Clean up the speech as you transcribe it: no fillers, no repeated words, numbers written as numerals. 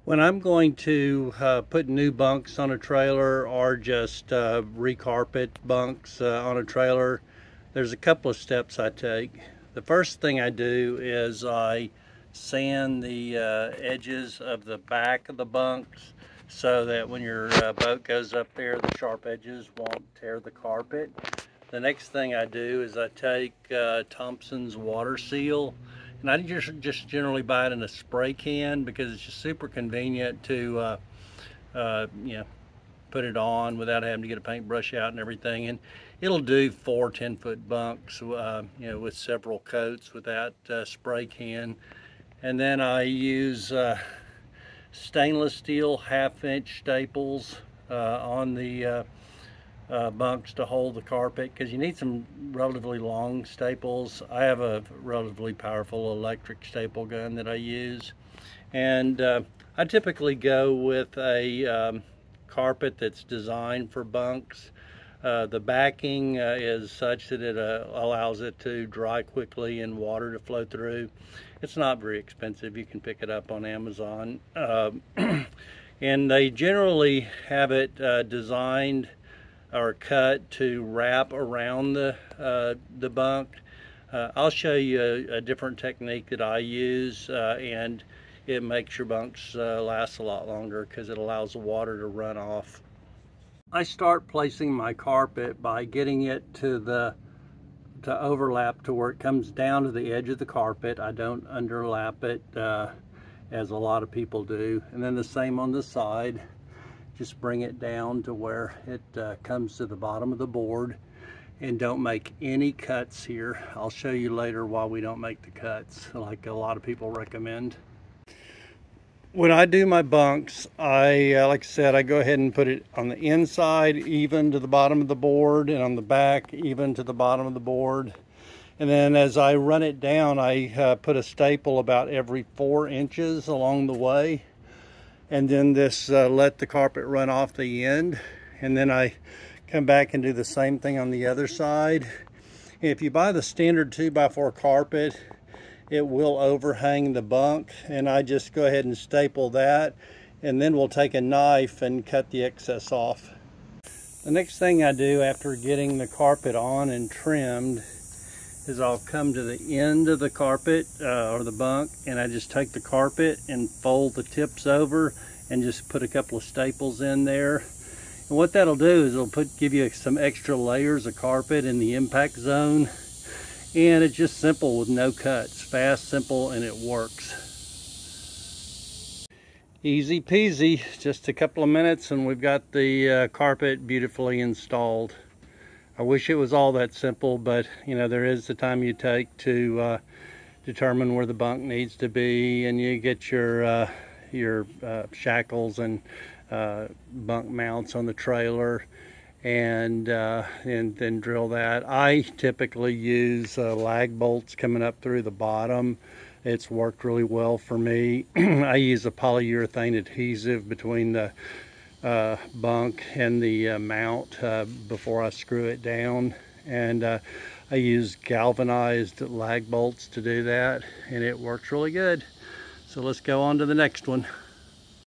When I'm going to put new bunks on a trailer or just recarpet bunks on a trailer, there's a couple of steps I take. The first thing I do is I sand the edges of the back of the bunks so that when your boat goes up there, the sharp edges won't tear the carpet. The next thing I do is I take Thompson's water seal, and I just generally buy it in a spray can because it's just super convenient to put it on without having to get a paintbrush out and everything. And it'll do 4 10-foot bunks with several coats with that spray can. And then I use stainless steel 1/2-inch staples on the bunks to hold the carpet, because you need some relatively long staples. I have a relatively powerful electric staple gun that I use, and I typically go with a carpet that's designed for bunks. The backing is such that it allows it to dry quickly and water to flow through. It's not very expensive. You can pick it up on Amazon. And they generally have it designed or cut to wrap around the bunk. I'll show you a different technique that I use, and it makes your bunks last a lot longer because it allows the water to run off. I start placing my carpet by getting it to overlap to where it comes down to the edge of the carpet. I don't underlap it as a lot of people do. And then the same on the side. Just bring it down to where it comes to the bottom of the board, and don't make any cuts here. I'll show you later why we don't make the cuts like a lot of people recommend. When I do my bunks, like I said, I go ahead and put it on the inside even to the bottom of the board, and on the back even to the bottom of the board. And then as I run it down, I put a staple about every 4 inches along the way. And then this let the carpet run off the end, and then I come back and do the same thing on the other side. If you buy the standard 2x4 carpet, it will overhang the bunk, and I just go ahead and staple that, and then we'll take a knife and cut the excess off. The next thing I do after getting the carpet on and trimmed is I'll come to the end of the carpet or the bunk, and I just take the carpet and fold the tips over and just put a couple of staples in there. And what that'll do is it'll give you some extra layers of carpet in the impact zone, and it's just simple with no cuts. Fast, simple, and it works. Easy peasy, just a couple of minutes and we've got the carpet beautifully installed. I wish it was all that simple, but there is the time you take to determine where the bunk needs to be, and you get your shackles and bunk mounts on the trailer, and then drill that. I typically use lag bolts coming up through the bottom. It's worked really well for me. I use a polyurethane adhesive between the bunk and the mount before I screw it down, and I use galvanized lag bolts to do that, and it works really good. So let's go on to the next one.